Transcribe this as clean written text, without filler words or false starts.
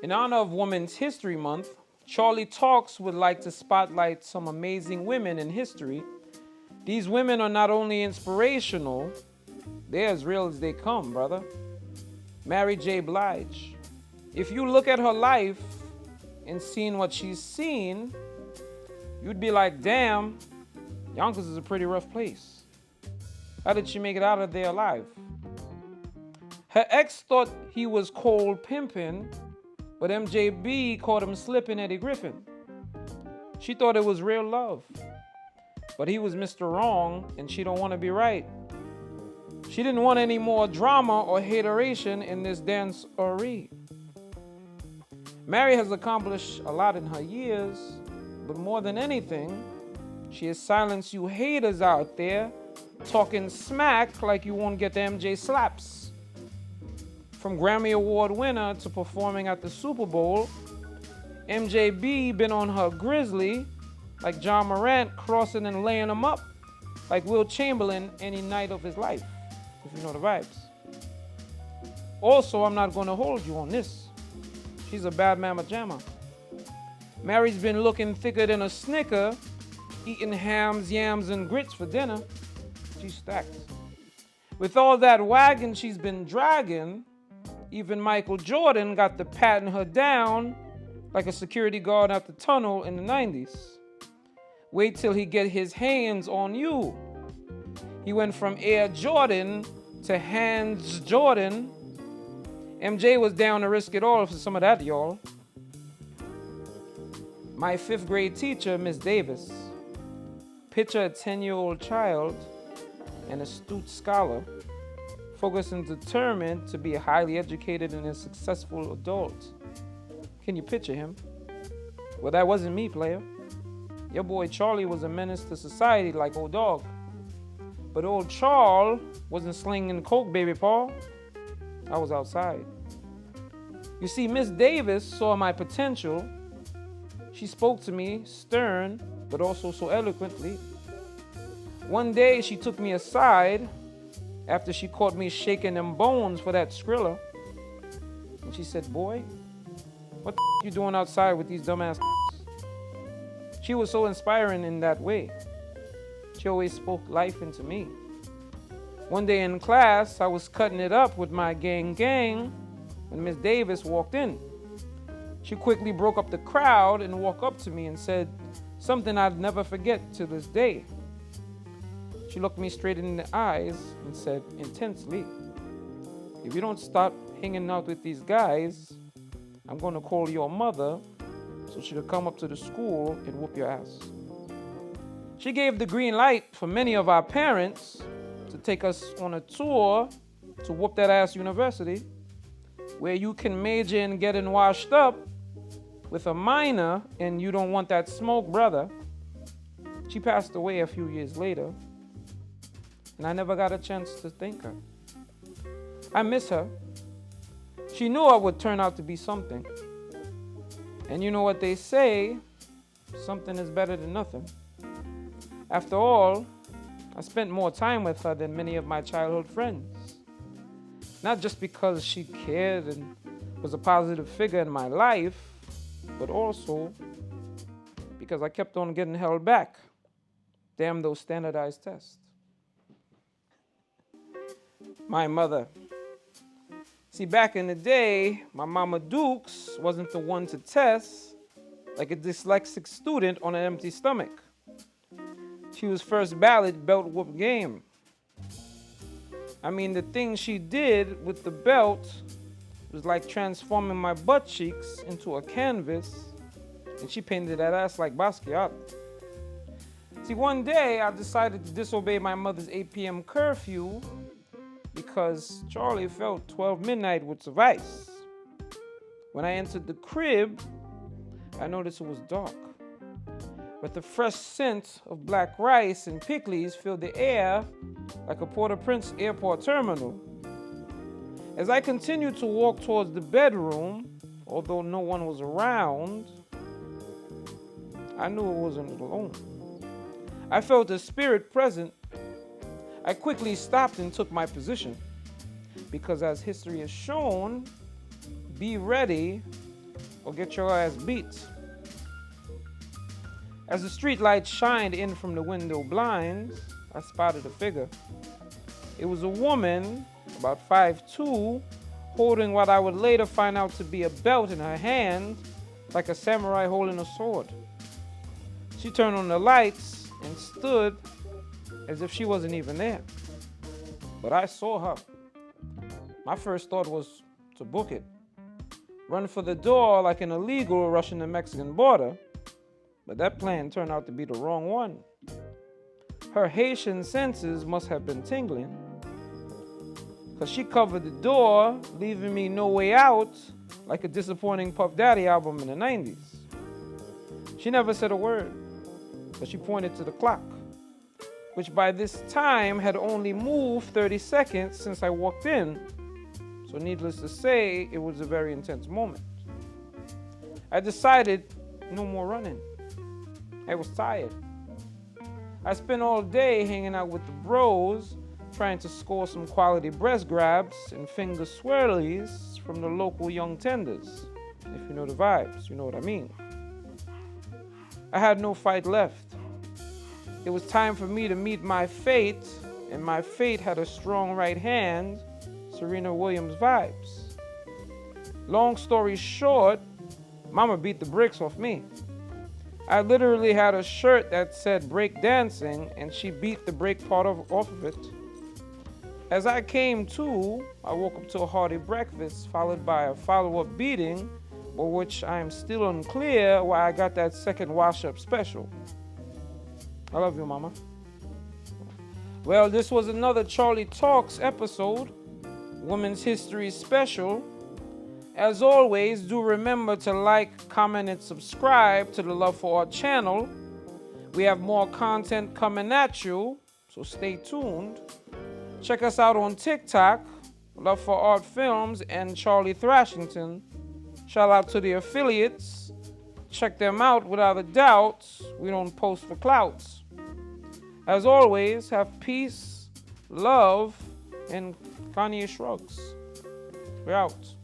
In honor of Women's History Month, Charlie Talks would like to spotlight some amazing women in history. These women are not only inspirational, they're as real as they come, brother. Mary.Blige. If you look at her life and seen what she's seen, you'd be like, damn, Yonkers is a pretty rough place. How did she make it out of there alive? Her ex thought he was cold pimping, but MJB caught him slipping Eddie Griffin. She thought it was real love, but he was Mr. Wrong, and she don't want to be right. She didn't want any more drama or hateration in this dance-ori. Mary has accomplished a lot in her years, but more than anything, she has silenced you haters out there talking smack like you won't get the MJ slaps. From Grammy Award winner to performing at the Super Bowl, MJB been on her grizzly like John Morant crossing and laying him up like Will Chamberlain any night of his life, if you know the vibes. Also, I'm not going to hold you on this. She's a bad mama jamma. Mary's been looking thicker than a Snicker, eating hams, yams, and grits for dinner. She's stacked. With all that wagon she's been dragging, even Michael Jordan got to patting her down like a security guard at the tunnel in the 90s. Wait till he get his hands on you. He went from Air Jordan to Hands Jordan. MJ was down to risk it all for some of that, y'all. My 5th grade teacher, Miss Davis. Picture a 10-year-old child, an astute scholar, focused and determined to be a highly educated and a successful adult. Can you picture him? Well, that wasn't me, player. Your boy Charlie was a menace to society like old dog. But old Charles wasn't slinging coke, baby Paul. I was outside. You see, Miss Davis saw my potential. She spoke to me stern, but also so eloquently. One day she took me aside after she caught me shaking them bones for that Skrilla. And she said, boy, what the you doing outside with these dumbass? She was so inspiring in that way. She always spoke life into me. One day in class, I was cutting it up with my gang when Miss Davis walked in. She quickly broke up the crowd and walked up to me and said something I'd never forget to this day. She looked me straight in the eyes and said intensely, if you don't stop hanging out with these guys, I'm going to call your mother so she could come up to the school and whoop your ass. She gave the green light for many of our parents to take us on a tour to Whoop That Ass University, where you can major in getting washed up with a minor and you don't want that smoke, brother. She passed away a few years later, and I never got a chance to thank her. I miss her. She knew I would turn out to be something. And you know what they say, something is better than nothing. After all, I spent more time with her than many of my childhood friends. Not just because she cared and was a positive figure in my life, but also because I kept on getting held back. Damn those standardized tests. My mother. See, back in the day, my mama Dukes wasn't the one to test like a dyslexic student on an empty stomach. She was first ballot belt whoop game. I mean, the thing she did with the belt was like transforming my butt cheeks into a canvas, and she painted that ass like Basquiat. See, one day I decided to disobey my mother's 8 p.m. curfew because Charlie felt 12 midnight would suffice. When I entered the crib, I noticed it was dark, but the fresh scent of black rice and pickles filled the air like a Port-au-Prince airport terminal. As I continued to walk towards the bedroom, although no one was around, I knew it wasn't alone. I felt a spirit present. I quickly stopped and took my position, because as history has shown, be ready or get your ass beat. As the street light shined in from the window blinds, I spotted a figure. It was a woman, about 5'2", holding what I would later find out to be a belt in her hand, like a samurai holding a sword. She turned on the lights and stood as if she wasn't even there. But I saw her. My first thought was to book it. Run for the door like an illegal rushing the Mexican border. But that plan turned out to be the wrong one. Her Haitian senses must have been tingling, because she covered the door, leaving me no way out, like a disappointing Puff Daddy album in the 90s. She never said a word, but she pointed to the clock, which by this time had only moved 30 seconds since I walked in. So needless to say, it was a very intense moment. I decided no more running. I was tired. I spent all day hanging out with the bros, trying to score some quality breast grabs and finger swirlies from the local young tenders. If you know the vibes, you know what I mean. I had no fight left. It was time for me to meet my fate, and my fate had a strong right hand, Serena Williams vibes. Long story short, Mama beat the bricks off me. I literally had a shirt that said break dancing, and she beat the break part off of it. As I came to, I woke up to a hearty breakfast, followed by a follow-up beating, for which I am still unclear why I got that second wash-up special. I love you, Mama. Well, this was another Charlie Talks episode, Women's History Special. As always, do remember to like, comment, and subscribe to the Love for Art channel. We have more content coming at you, so stay tuned. Check us out on TikTok, Love for Art Films and Charlie Thrashington. Shout out to the affiliates. Check them out without a doubt. We don't post for clouts. As always, have peace, love, and Kanye shrugs. We're out.